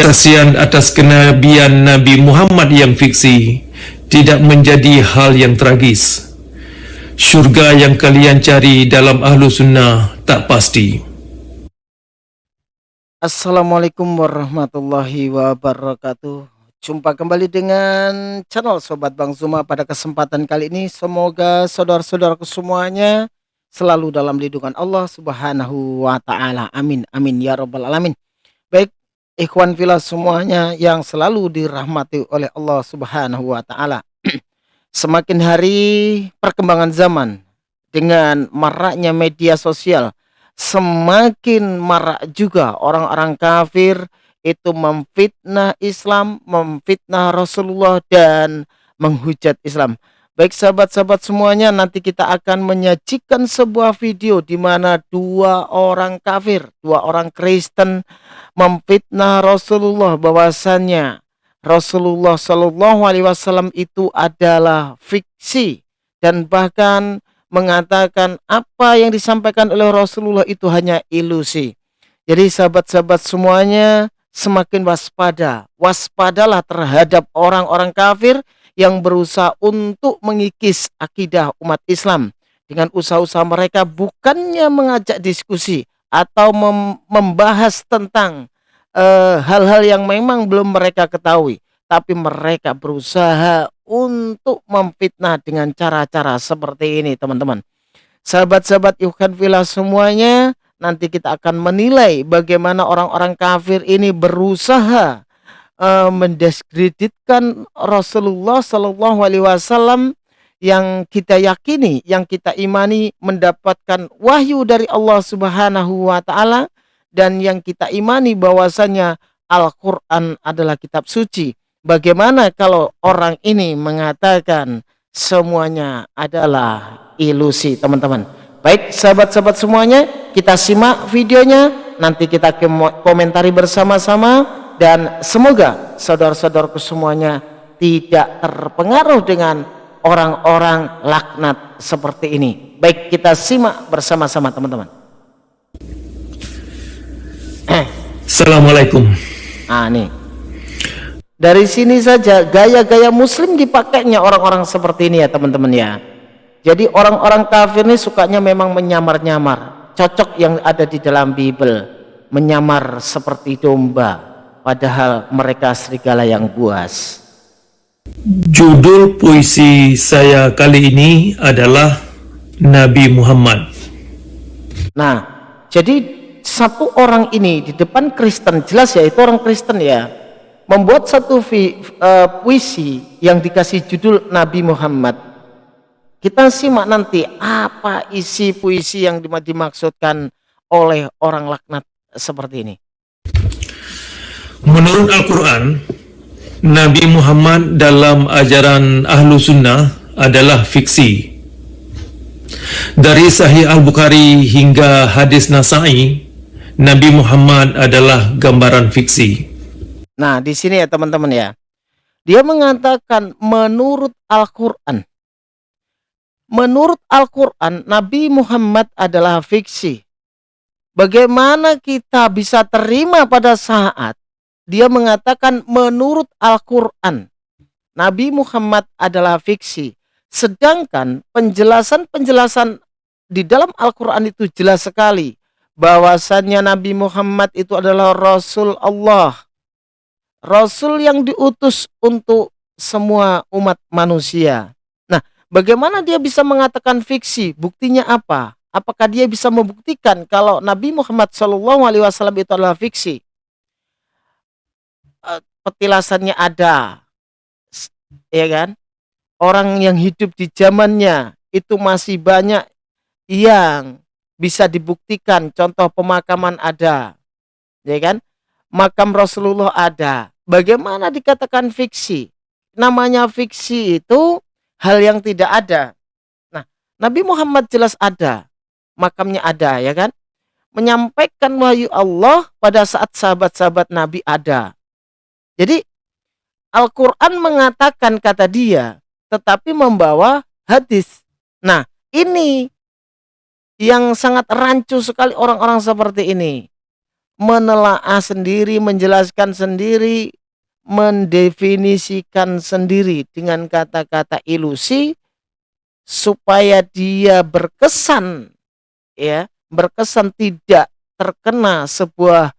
kesaksian atas kenabian Nabi Muhammad yang fiksi tidak menjadi hal yang tragis. Syurga yang kalian cari dalam ahlu sunnah tak pasti. Assalamualaikum warahmatullahi wabarakatuh. Jumpa kembali dengan channel Sobat Bang Zuma. Pada kesempatan kali ini semoga saudara-saudaraku semuanya selalu dalam lindungan Allah Subhanahu wa taala. Amin amin ya rabbal alamin. Baik ikhwan fillah semuanya yang selalu dirahmati oleh Allah Subhanahu wa taala. Semakin hari perkembangan zaman dengan maraknya media sosial, semakin marak juga orang-orang kafir itu memfitnah Islam, memfitnah Rasulullah dan menghujat Islam. Baik sahabat-sahabat semuanya, nanti kita akan menyajikan sebuah video di mana dua orang kafir, dua orang Kristen memfitnah Rasulullah bahwasannya Rasulullah Shallallahu Alaihi Wasallam itu adalah fiksi dan bahkan mengatakan apa yang disampaikan oleh Rasulullah itu hanya ilusi. Jadi sahabat-sahabat semuanya semakin waspada, waspadalah terhadap orang-orang kafir yang berusaha untuk mengikis akidah umat Islam dengan usaha-usaha mereka, bukannya mengajak diskusi atau membahas tentang hal-hal yang memang belum mereka ketahui, tapi mereka berusaha untuk memfitnah dengan cara-cara seperti ini, teman-teman. Sahabat-sahabat ikhwan fillah semuanya, nanti kita akan menilai bagaimana orang-orang kafir ini berusaha mendiskreditkan Rasulullah Shallallahu Alaihi Wasallam yang kita yakini, yang kita imani mendapatkan wahyu dari Allah Subhanahu wa taala, dan yang kita imani bahwasanya Al-Quran adalah kitab suci. Bagaimana kalau orang ini mengatakan semuanya adalah ilusi, teman-teman? Baik sahabat-sahabat semuanya, kita simak videonya, nanti kita komentari bersama-sama, dan semoga saudara-saudaraku semuanya tidak terpengaruh dengan orang-orang laknat seperti ini. Baik, kita simak bersama-sama, teman-teman. Assalamualaikum. Nih. Dari sini saja gaya-gaya muslim dipakainya orang-orang seperti ini ya, teman-teman ya. Jadi orang-orang kafir ini sukanya memang menyamar-nyamar. Cocok yang ada di dalam Bible. Menyamar seperti domba, padahal mereka serigala yang buas. Judul puisi saya kali ini adalah Nabi Muhammad. Nah, jadi satu orang ini di depan Kristen, jelas ya itu orang Kristen ya, membuat satu puisi yang dikasih judul Nabi Muhammad. Kita simak nanti apa isi puisi yang dimaksudkan oleh orang laknat seperti ini. Menurut Al-Quran, Nabi Muhammad dalam ajaran Ahlu Sunnah adalah fiksi. Dari Sahih Al-Bukhari hingga hadis Nasai, Nabi Muhammad adalah gambaran fiksi. Nah, di sini ya teman-teman ya. Dia mengatakan menurut Al-Quran. Menurut Al-Quran, Nabi Muhammad adalah fiksi. Bagaimana kita bisa terima pada saat dia mengatakan menurut Al-Quran, Nabi Muhammad adalah fiksi. Sedangkan penjelasan-penjelasan di dalam Al-Quran itu jelas sekali. Bahwasannya Nabi Muhammad itu adalah Rasul Allah, Rasul yang diutus untuk semua umat manusia. Nah, bagaimana dia bisa mengatakan fiksi? Buktinya apa? Apakah dia bisa membuktikan kalau Nabi Muhammad SAW itu adalah fiksi? Petilasannya ada, ya kan? Orang yang hidup di zamannya itu masih banyak yang bisa dibuktikan. Contoh pemakaman ada, ya kan? Makam Rasulullah ada. Bagaimana dikatakan fiksi? Namanya fiksi itu hal yang tidak ada. Nah, Nabi Muhammad jelas ada, makamnya ada, ya kan? Menyampaikan wahyu Allah pada saat sahabat-sahabat Nabi ada. Jadi Al-Quran mengatakan kata dia, tetapi membawa hadis. Nah, ini yang sangat rancu sekali orang-orang seperti ini. menelaah sendiri, menjelaskan sendiri, mendefinisikan sendiri dengan kata-kata ilusi supaya dia berkesan, ya, berkesan tidak terkena sebuah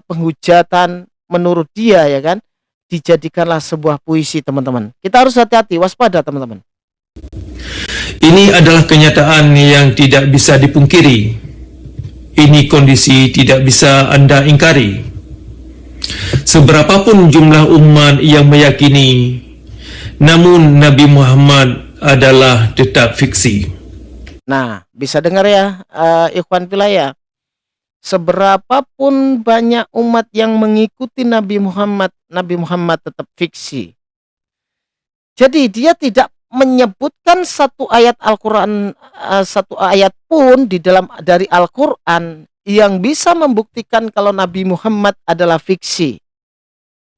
penghujatan menurut dia, ya kan, dijadikanlah sebuah puisi, teman-teman. Kita harus hati-hati, waspada, teman-teman. Ini adalah kenyataan yang tidak bisa dipungkiri. Ini kondisi tidak bisa Anda ingkari. Seberapapun jumlah umat yang meyakini, namun Nabi Muhammad adalah tetap fiksi. Nah, bisa dengar ya, ikhwan fillah ya. Seberapapun banyak umat yang mengikuti Nabi Muhammad tetap fiksi. Jadi dia tidak menyebutkan satu ayat Al-Quran, satu ayat pun di dalam dari Al-Quran yang bisa membuktikan kalau Nabi Muhammad adalah fiksi.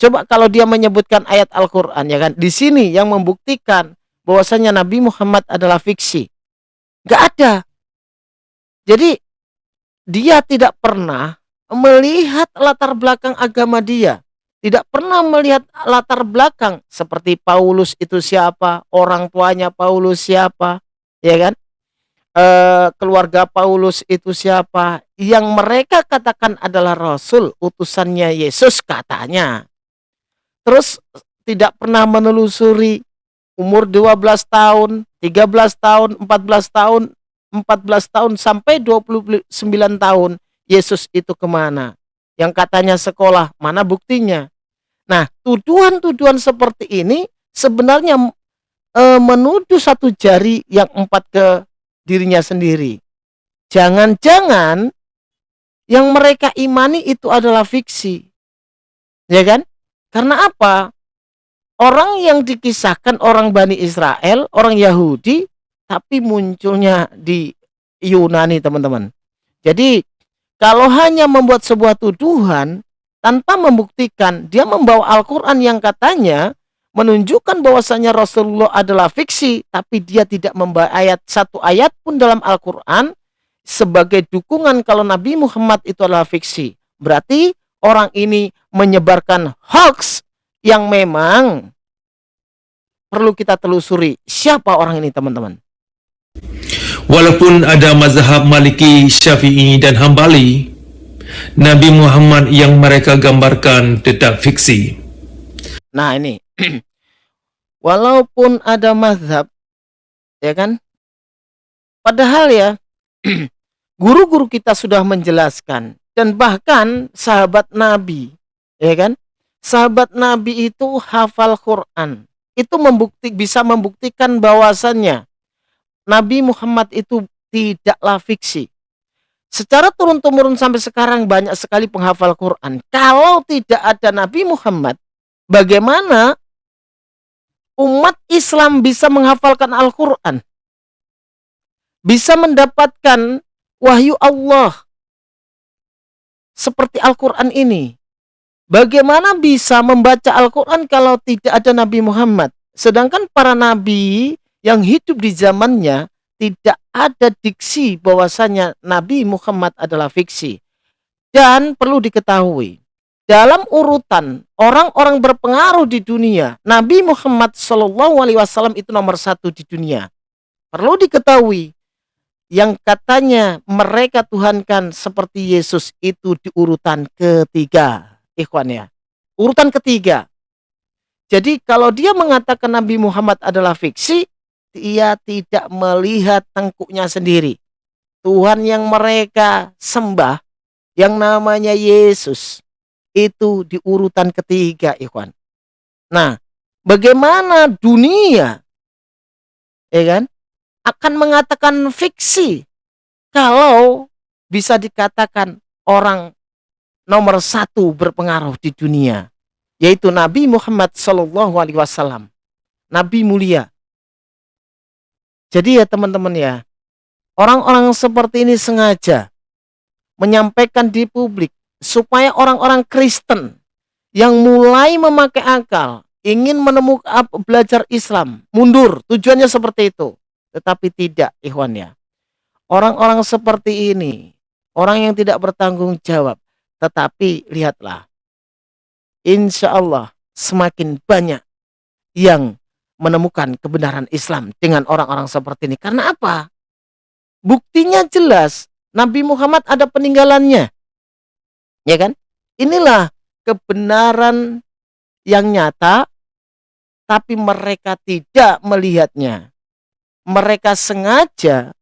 Coba kalau dia menyebutkan ayat Al-Quran, ya kan, di sini yang membuktikan bahwasanya Nabi Muhammad adalah fiksi, nggak ada. Jadi dia tidak pernah melihat latar belakang agama dia. Tidak pernah melihat latar belakang seperti Paulus itu siapa, orang tuanya Paulus siapa, ya kan? Keluarga Paulus itu siapa, yang mereka katakan adalah Rasul, utusannya Yesus katanya. Terus tidak pernah menelusuri umur 12 tahun, 13 tahun, 14 tahun, 14 tahun sampai 29 tahun Yesus itu kemana? Yang katanya sekolah, mana buktinya? Nah, tuduhan-tuduhan seperti ini sebenarnya menuduh satu jari yang empat ke dirinya sendiri. Jangan-jangan yang mereka imani itu adalah fiksi, ya kan? Karena apa? Orang yang dikisahkan orang Bani Israel, orang Yahudi, tapi munculnya di Yunani, teman-teman. Jadi kalau hanya membuat sebuah tuduhan tanpa membuktikan, dia membawa Al-Quran yang katanya menunjukkan bahwasanya Rasulullah adalah fiksi, tapi dia tidak membawa satu ayat pun dalam Al-Quran sebagai dukungan kalau Nabi Muhammad itu adalah fiksi. Berarti orang ini menyebarkan hoax yang memang perlu kita telusuri siapa orang ini, teman-teman. Walaupun ada mazhab Maliki, Syafi'i dan Hambali, Nabi Muhammad yang mereka gambarkan tetap fiksi. Nah ini, walaupun ada mazhab, ya kan, padahal ya, guru-guru kita sudah menjelaskan, dan bahkan sahabat Nabi, ya kan, sahabat Nabi itu hafal Quran, itu bisa membuktikan bahwasannya Nabi Muhammad itu tidaklah fiksi. Secara turun-temurun sampai sekarang banyak sekali penghafal Quran. Kalau tidak ada Nabi Muhammad, bagaimana umat Islam bisa menghafalkan Al-Quran? Bisa mendapatkan wahyu Allah seperti Al-Quran ini. Bagaimana bisa membaca Al-Quran kalau tidak ada Nabi Muhammad? Sedangkan para nabi yang hidup di zamannya tidak ada diksi bahwasanya Nabi Muhammad adalah fiksi. Dan perlu diketahui, dalam urutan orang-orang berpengaruh di dunia, Nabi Muhammad SAW itu nomor 1 di dunia. Perlu diketahui, yang katanya mereka tuhankan seperti Yesus itu di urutan ketiga, ikhwan ya. Urutan ketiga. Jadi kalau dia mengatakan Nabi Muhammad adalah fiksi, ia tidak melihat tengkuknya sendiri. Tuhan yang mereka sembah, yang namanya Yesus, itu di urutan ketiga, ikhwan. Nah, bagaimana dunia, ya kan, akan mengatakan fiksi kalau bisa dikatakan orang nomor 1 berpengaruh di dunia, yaitu Nabi Muhammad SAW, Nabi mulia. Jadi ya teman-teman ya, orang-orang seperti ini sengaja menyampaikan di publik supaya orang-orang Kristen yang mulai memakai akal, ingin menemukan belajar Islam, mundur. Tujuannya seperti itu. Tetapi tidak, ikhwan ya. Orang-orang seperti ini, orang yang tidak bertanggung jawab, Tetapi lihatlah, insya Allah semakin banyak yang menemukan kebenaran Islam dengan orang-orang seperti ini. Karena apa? Buktinya jelas, Nabi Muhammad ada peninggalannya, ya kan? Inilah kebenaran yang nyata, tapi mereka tidak melihatnya. Mereka sengaja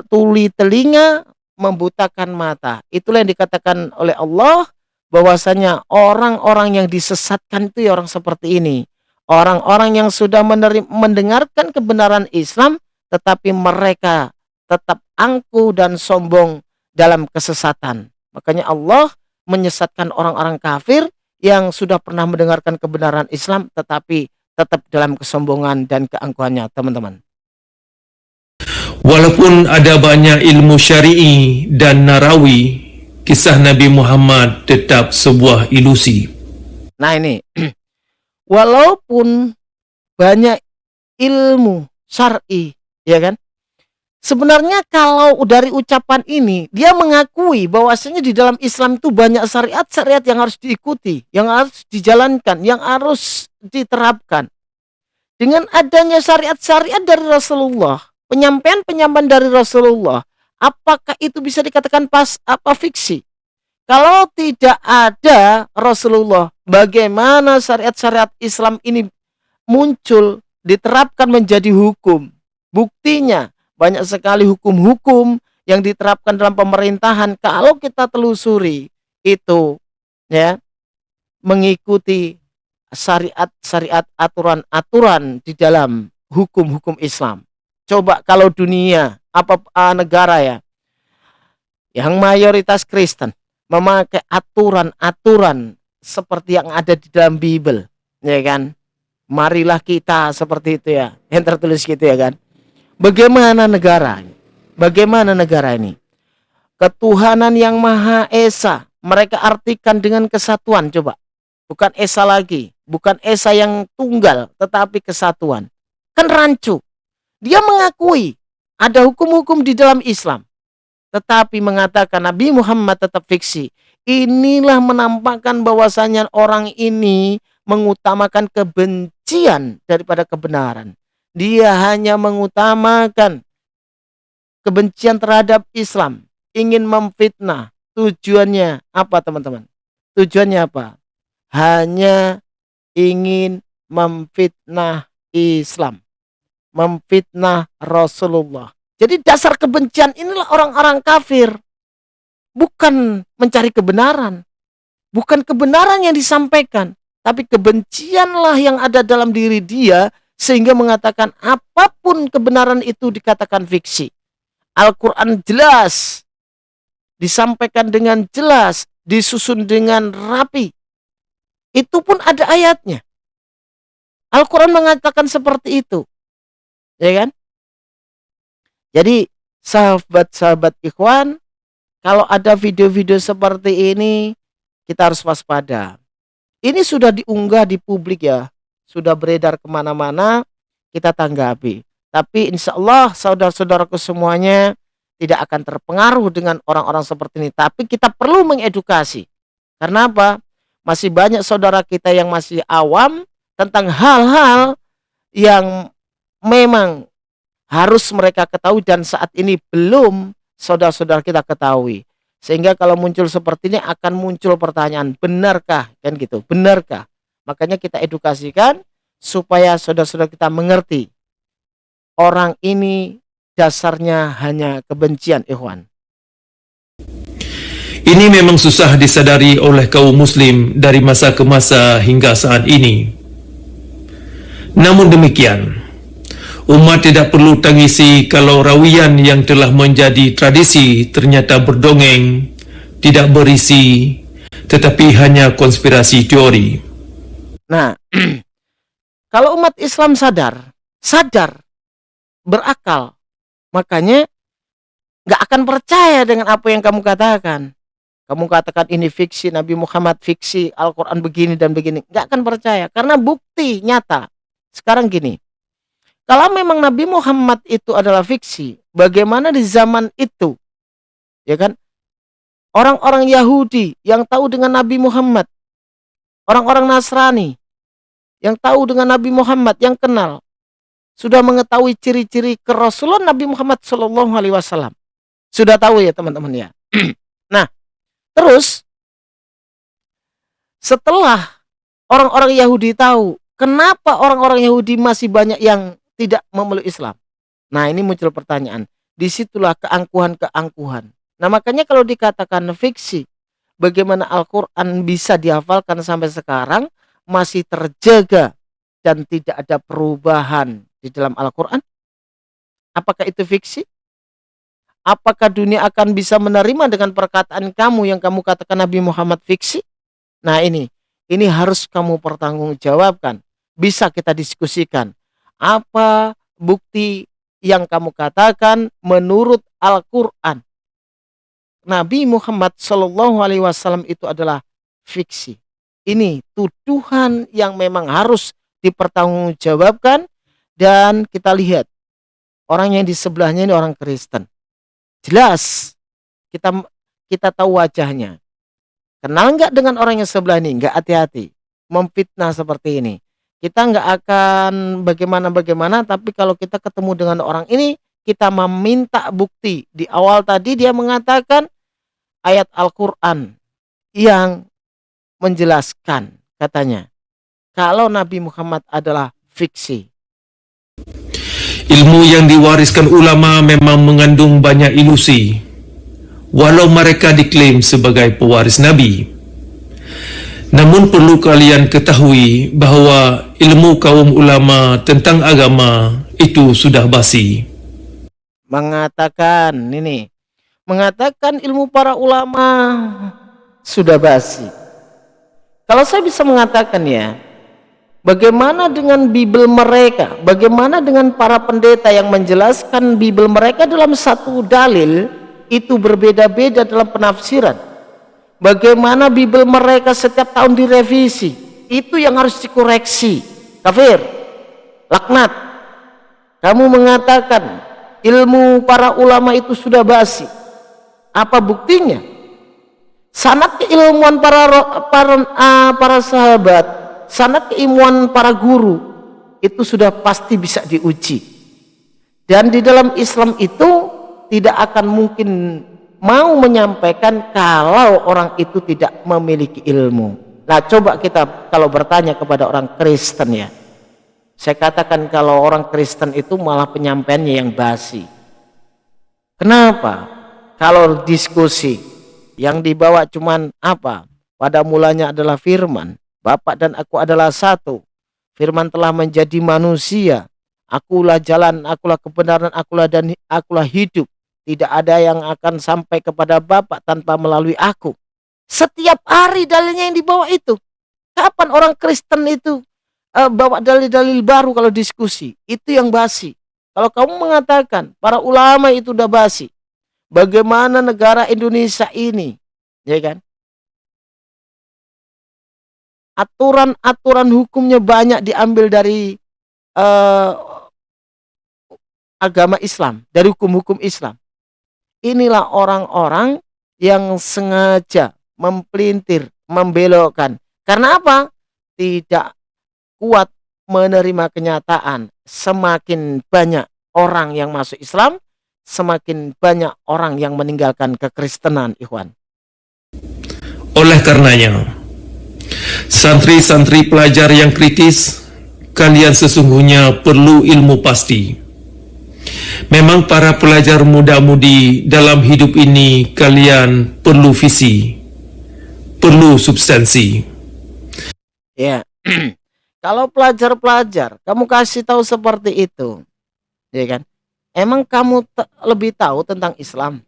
tuli telinga, membutakan mata. Itulah yang dikatakan oleh Allah, bahwasanya orang-orang yang disesatkan itu ya orang seperti ini. Orang-orang yang sudah mendengarkan kebenaran Islam, tetapi mereka tetap angkuh dan sombong dalam kesesatan. Makanya Allah menyesatkan orang-orang kafir yang sudah pernah mendengarkan kebenaran Islam, tetapi tetap dalam kesombongan dan keangkuhannya, teman-teman. Walaupun ada banyak ilmu syar'i dan narawi, kisah Nabi Muhammad tetap sebuah ilusi. Nah ini, walaupun banyak ilmu syar'i, ya kan? Sebenarnya kalau dari ucapan ini, dia mengakui bahwasanya di dalam Islam itu banyak syariat-syariat yang harus diikuti, yang harus dijalankan, yang harus diterapkan. Dengan adanya syariat-syariat dari Rasulullah, penyampaian-penyampaian dari Rasulullah, apakah itu bisa dikatakan fiksi? Kalau tidak ada Rasulullah, bagaimana syariat-syariat Islam ini muncul, diterapkan menjadi hukum? Buktinya banyak sekali hukum-hukum yang diterapkan dalam pemerintahan, kalau kita telusuri itu ya mengikuti syariat-syariat, aturan-aturan di dalam hukum-hukum Islam. Coba kalau dunia, negara ya yang mayoritas Kristen memakai aturan-aturan seperti yang ada di dalam Bible, ya kan? Marilah kita seperti itu ya, yang tertulis gitu ya kan? Bagaimana negara? Bagaimana negara ini? Ketuhanan yang Maha Esa, mereka artikan dengan kesatuan, coba. Bukan Esa lagi, bukan Esa yang tunggal, tetapi kesatuan. Kan rancu. Dia mengakui ada hukum-hukum di dalam Islam, tetapi mengatakan Nabi Muhammad tetap fiksi. Inilah menampakkan bahwasanya orang ini mengutamakan kebencian daripada kebenaran. Dia hanya mengutamakan kebencian terhadap Islam, ingin memfitnah. Tujuannya apa, teman-teman? Tujuannya apa? Hanya ingin memfitnah Islam, memfitnah Rasulullah. Jadi dasar kebencian inilah orang-orang kafir. Bukan mencari kebenaran, bukan kebenaran yang disampaikan, tapi kebencianlah yang ada dalam diri dia, sehingga mengatakan apapun kebenaran itu dikatakan fiksi. Al-Quran jelas, disampaikan dengan jelas, disusun dengan rapi. Itu pun ada ayatnya. Al-Quran mengatakan seperti itu, ya kan? Jadi sahabat-sahabat ikhwan, kalau ada video-video seperti ini, kita harus waspada. Ini sudah diunggah di publik ya, sudah beredar kemana-mana, kita tanggapi. Tapi insya Allah saudara-saudaraku semuanya tidak akan terpengaruh dengan orang-orang seperti ini. Tapi kita perlu mengedukasi. Karena apa? Masih banyak saudara kita yang masih awam tentang hal-hal yang memang harus mereka ketahui dan saat ini belum saudara-saudara kita ketahui. Sehingga kalau muncul seperti ini akan muncul pertanyaan, benarkah? Kan gitu, benarkah? Makanya kita edukasikan supaya saudara-saudara kita mengerti. Orang ini dasarnya hanya kebencian, ikhwan. Ini memang susah disadari oleh kaum muslim dari masa ke masa hingga saat ini. Namun demikian, umat tidak perlu tangisi kalau rawian yang telah menjadi tradisi ternyata berdongeng, tidak berisi, tetapi hanya konspirasi teori. Nah, kalau umat Islam sadar, berakal, makanya gak akan percaya dengan apa yang kamu katakan. Kamu katakan ini fiksi, Nabi Muhammad fiksi, Al-Quran begini dan begini. Gak akan percaya, karena bukti nyata. Sekarang gini, kalau memang Nabi Muhammad itu adalah fiksi, bagaimana di zaman itu, ya kan, Orang-orang Yahudi yang tahu dengan Nabi Muhammad, orang-orang Nasrani yang tahu dengan Nabi Muhammad, yang kenal, sudah mengetahui ciri-ciri kerasulan Nabi Muhammad Shallallahu Alaihi Wasallam. Sudah tahu ya teman-teman ya. Nah, terus setelah orang-orang Yahudi tahu, kenapa orang-orang Yahudi masih banyak yang tidak memeluk Islam? Nah, ini muncul pertanyaan. Disitulah keangkuhan-keangkuhan. Nah, makanya kalau dikatakan fiksi, bagaimana Al-Quran bisa dihafalkan sampai sekarang, masih terjaga dan tidak ada perubahan di dalam Al-Quran? Apakah itu fiksi? Apakah dunia akan bisa menerima dengan perkataan kamu yang kamu katakan Nabi Muhammad fiksi? Nah, ini harus kamu pertanggungjawabkan. Bisa kita diskusikan. Apa bukti yang kamu katakan menurut Al-Quran Nabi Muhammad Shallallahu Alaihi Wasallam itu adalah fiksi? Ini tuduhan yang memang harus dipertanggungjawabkan. Dan kita lihat orang yang di sebelahnya ini orang Kristen. Jelas kita tahu wajahnya. Kenal nggak dengan orang yang sebelah ini? Nggak, hati-hati memfitnah seperti ini. Kita nggak akan bagaimana, tapi kalau kita ketemu dengan orang ini, kita meminta bukti. Di awal tadi dia mengatakan ayat Al-Quran yang menjelaskan, katanya, kalau Nabi Muhammad adalah fiksi. Ilmu yang diwariskan ulama memang mengandung banyak ilusi, walau mereka diklaim sebagai pewaris Nabi. Namun perlu kalian ketahui bahawa ilmu kaum ulama tentang agama itu sudah basi. Mengatakan ilmu para ulama sudah basi. Kalau saya bisa mengatakan ya, bagaimana dengan Bible mereka? Bagaimana dengan para pendeta yang menjelaskan Bible mereka dalam satu dalil itu berbeda-beda dalam penafsiran? Bagaimana Bible mereka setiap tahun direvisi? Itu yang harus dikoreksi. Kafir, laknat. Kamu mengatakan ilmu para ulama itu sudah basi. Apa buktinya? Sanad keilmuan para sahabat, sanad keilmuan para guru itu sudah pasti bisa diuji. Dan di dalam Islam itu tidak akan mungkin mau menyampaikan kalau orang itu tidak memiliki ilmu. Nah, coba kita kalau bertanya kepada orang Kristen ya, saya katakan kalau orang Kristen itu malah penyampaiannya yang basi. Kenapa? Kalau diskusi yang dibawa cuman apa? Pada mulanya adalah firman, Bapa dan aku adalah satu. Firman telah menjadi manusia. Akulah jalan, akulah kebenaran, akulah hidup. Tidak ada yang akan sampai kepada Bapa tanpa melalui aku. Setiap hari dalilnya yang dibawa itu. Kapan orang Kristen itu bawa dalil-dalil baru kalau diskusi? Itu yang basi. Kalau kamu mengatakan para ulama itu udah basi, bagaimana negara Indonesia ini? Ya kan? Aturan-aturan hukumnya banyak diambil dari agama Islam, dari hukum-hukum Islam. Inilah orang-orang yang sengaja mempelintir, membelokkan. Karena apa? Tidak kuat menerima kenyataan. Semakin banyak orang yang masuk Islam, semakin banyak orang yang meninggalkan kekristenan, ikhwan. Oleh karenanya, santri-santri pelajar yang kritis, kalian sesungguhnya perlu ilmu pasti. Memang para pelajar muda-mudi dalam hidup ini kalian perlu visi, perlu substansi. Ya, kalau pelajar-pelajar kamu kasih tahu seperti itu, ya kan? Emang kamu lebih tahu tentang Islam?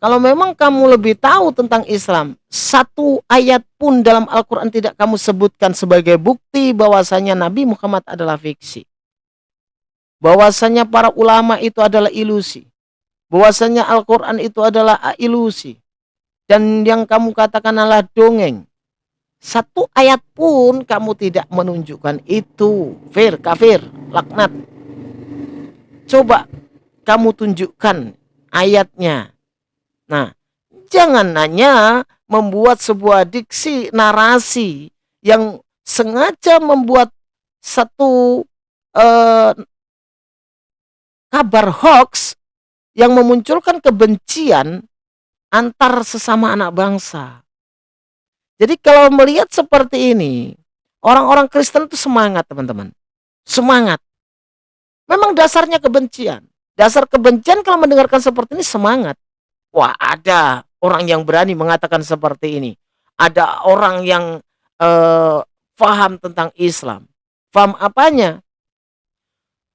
Kalau memang kamu lebih tahu tentang Islam, satu ayat pun dalam Al-Quran tidak kamu sebutkan sebagai bukti bahwasanya Nabi Muhammad adalah fiksi. Bahwasanya para ulama itu adalah ilusi. Bahwasanya Al-Quran itu adalah ilusi. Dan yang kamu katakan adalah dongeng. Satu ayat pun kamu tidak menunjukkan itu. Kafir, laknat. Coba kamu tunjukkan ayatnya. Nah, jangan hanya membuat sebuah diksi narasi yang sengaja membuat satu kabar hoax yang memunculkan kebencian antar sesama anak bangsa. Jadi kalau melihat seperti ini, orang-orang Kristen itu semangat, teman-teman. Semangat. Memang dasarnya kebencian. Dasar kebencian kalau mendengarkan seperti ini semangat. Wah, ada orang yang berani mengatakan seperti ini. Ada orang yang paham tentang Islam. Paham apanya?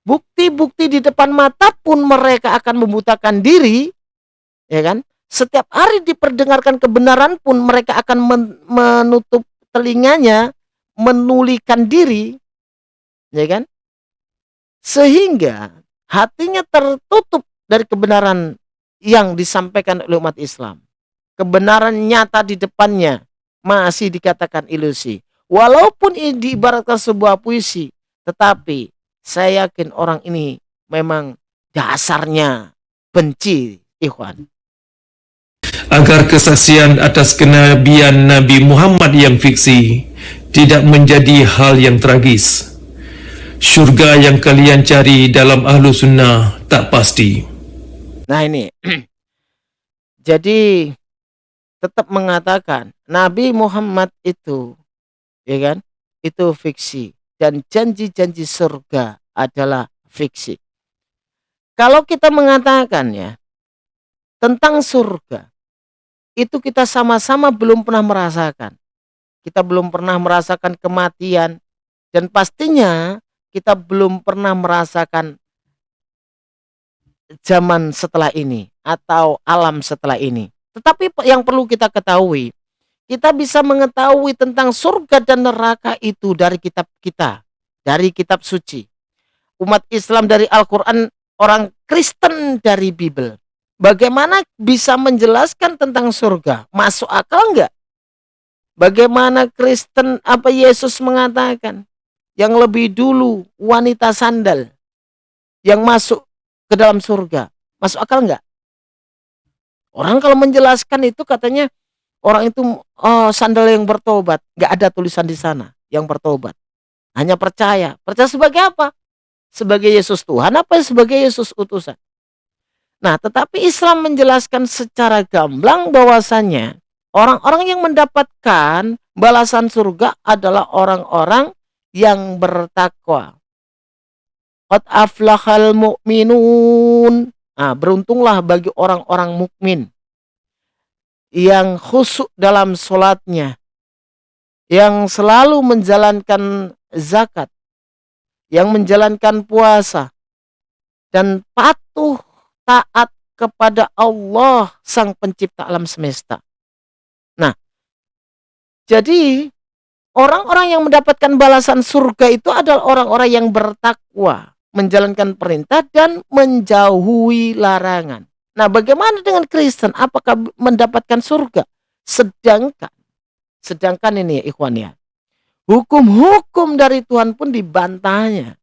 Bukti-bukti di depan mata pun mereka akan membutakan diri, ya kan? Setiap hari diperdengarkan kebenaran pun mereka akan menutup telinganya, menulikan diri, ya kan? Sehingga hatinya tertutup dari kebenaran yang disampaikan oleh umat Islam. Kebenaran nyata di depannya masih dikatakan ilusi. Walaupun ini diibaratkan sebuah puisi, tetapi saya yakin orang ini memang dasarnya benci, ikhwan. Agar kesaksian atas kenabian Nabi Muhammad yang fiksi tidak menjadi hal yang tragis. Syurga yang kalian cari dalam ahlu sunnah tak pasti. Nah ini, jadi tetap mengatakan Nabi Muhammad itu, ya kan, itu fiksi. Dan janji-janji surga adalah fiksi. Kalau kita mengatakan ya tentang surga, itu kita sama-sama belum pernah merasakan. Kita belum pernah merasakan kematian. Dan pastinya kita belum pernah merasakan zaman setelah ini atau alam setelah ini. Tetapi yang perlu kita ketahui, kita bisa mengetahui tentang surga dan neraka itu dari kitab kita, dari kitab suci. Umat Islam dari Al-Quran, orang Kristen dari Bible. Bagaimana bisa menjelaskan tentang surga? Masuk akal enggak? Bagaimana Kristen, apa Yesus mengatakan? Yang lebih dulu wanita sandal yang masuk ke dalam surga. Masuk akal enggak? Orang kalau menjelaskan itu katanya orang itu sandal yang bertobat. Enggak ada tulisan di sana yang bertobat. Hanya percaya. Percaya sebagai apa? Sebagai Yesus Tuhan apa sebagai Yesus utusan? Nah, tetapi Islam menjelaskan secara gamblang bahwasannya orang-orang yang mendapatkan balasan surga adalah orang-orang yang bertakwa. Qad aflahal mu'minun. Nah, beruntunglah bagi orang-orang mukmin yang khusyuk dalam sholatnya, yang selalu menjalankan zakat, yang menjalankan puasa, dan patuh taat kepada Allah sang pencipta alam semesta. Nah, jadi orang-orang yang mendapatkan balasan surga itu adalah orang-orang yang bertakwa, menjalankan perintah dan menjauhi larangan. Nah, bagaimana dengan Kristen? Apakah mendapatkan surga? Sedangkan ini ikhwan ya, hukum-hukum dari Tuhan pun dibantahnya.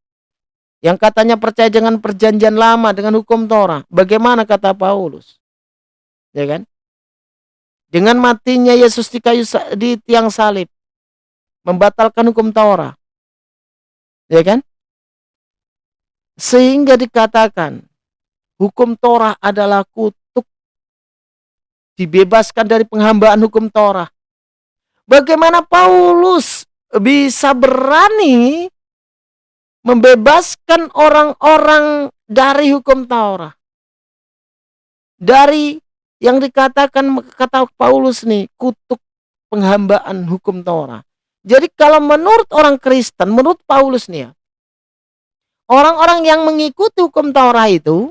Yang katanya percaya dengan perjanjian lama, dengan hukum Torah. Bagaimana kata Paulus? Ya kan? Dengan matinya Yesus di tiang salib, membatalkan hukum Torah. Ya kan? Sehingga dikatakan hukum Torah adalah kutuk. Dibebaskan dari penghambaan hukum Torah. Bagaimana Paulus bisa berani membebaskan orang-orang dari hukum Taurat? Dari yang dikatakan kata Paulus nih, kutuk penghambaan hukum Taurat. Jadi kalau menurut orang Kristen, menurut Paulus nih ya, orang-orang yang mengikuti hukum Taurat itu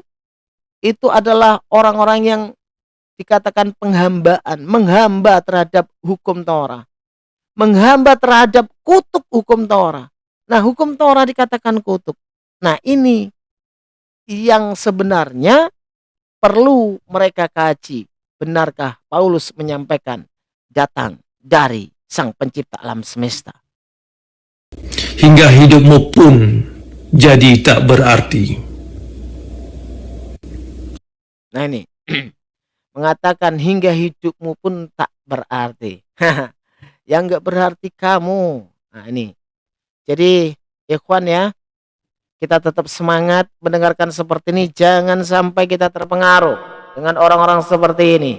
adalah orang-orang yang dikatakan penghambaan, menghamba terhadap hukum Taurat, menghamba terhadap kutuk hukum Taurat. Nah, hukum Taurat dikatakan kutuk. Nah, ini yang sebenarnya perlu mereka kaji. Benarkah Paulus menyampaikan datang dari sang pencipta alam semesta? Hingga hidupmu pun jadi tak berarti. Nah ini, mengatakan hingga hidupmu pun tak berarti. Yang nggak berarti kamu. Nah ini. Jadi ikhwan ya, kita tetap semangat mendengarkan seperti ini. Jangan sampai kita terpengaruh dengan orang-orang seperti ini.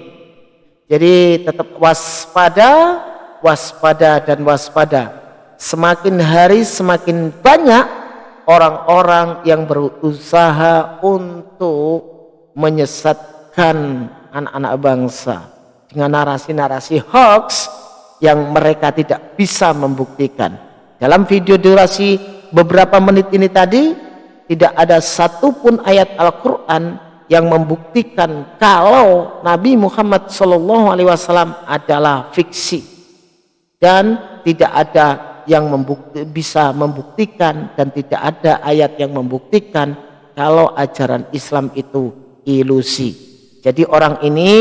Jadi tetap waspada, waspada dan waspada. Semakin hari semakin banyak orang-orang yang berusaha untuk menyesatkan anak-anak bangsa dengan narasi-narasi hoax yang mereka tidak bisa membuktikan. Dalam video durasi beberapa menit ini tadi, tidak ada satupun ayat Al-Quran yang membuktikan kalau Nabi Muhammad SAW adalah fiksi, dan tidak ada yang bisa membuktikan, dan tidak ada ayat yang membuktikan kalau ajaran Islam itu ilusi. Jadi orang ini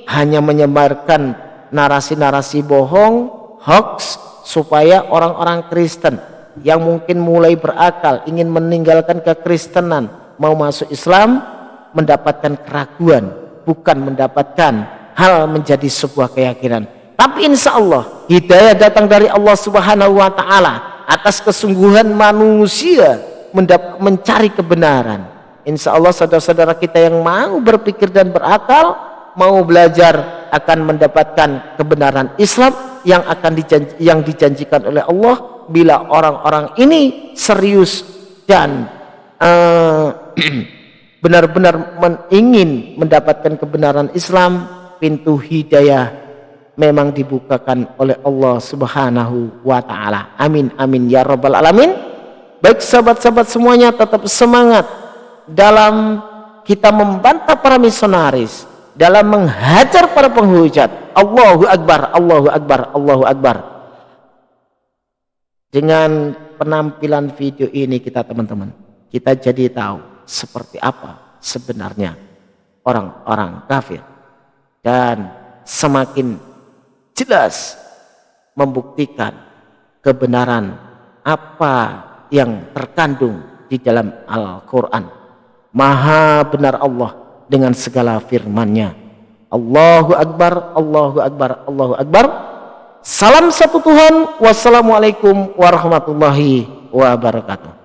hanya menyebarkan narasi-narasi bohong, hoax, supaya orang-orang Kristen yang mungkin mulai berakal ingin meninggalkan kekristenan mau masuk Islam mendapatkan keraguan, bukan mendapatkan hal menjadi sebuah keyakinan. Tapi insya Allah hidayah datang dari Allah Subhanahu wa Ta'ala atas kesungguhan manusia mencari kebenaran. Insya Allah saudara-saudara kita yang mau berpikir dan berakal, mau belajar, akan mendapatkan kebenaran Islam yang dijanjikan oleh Allah bila orang-orang ini serius dan benar-benar ingin mendapatkan kebenaran Islam. Pintu hidayah memang dibukakan oleh Allah Subhanahu wa Ta'ala. Amin amin ya rabbal alamin. Baik sahabat-sahabat semuanya, tetap semangat dalam kita membantah para misionaris, dalam menghajar para penghujat. Allahu Akbar, Allahu Akbar, Allahu Akbar. Dengan penampilan video ini kita teman-teman, kita jadi tahu seperti apa sebenarnya orang-orang kafir, dan semakin jelas membuktikan kebenaran apa yang terkandung di dalam Al-Quran. Maha benar Allah dengan segala firman-Nya. Allahu Akbar, Allahu Akbar, Allahu Akbar. Salam satu Tuhan. Wassalamualaikum warahmatullahi wabarakatuh.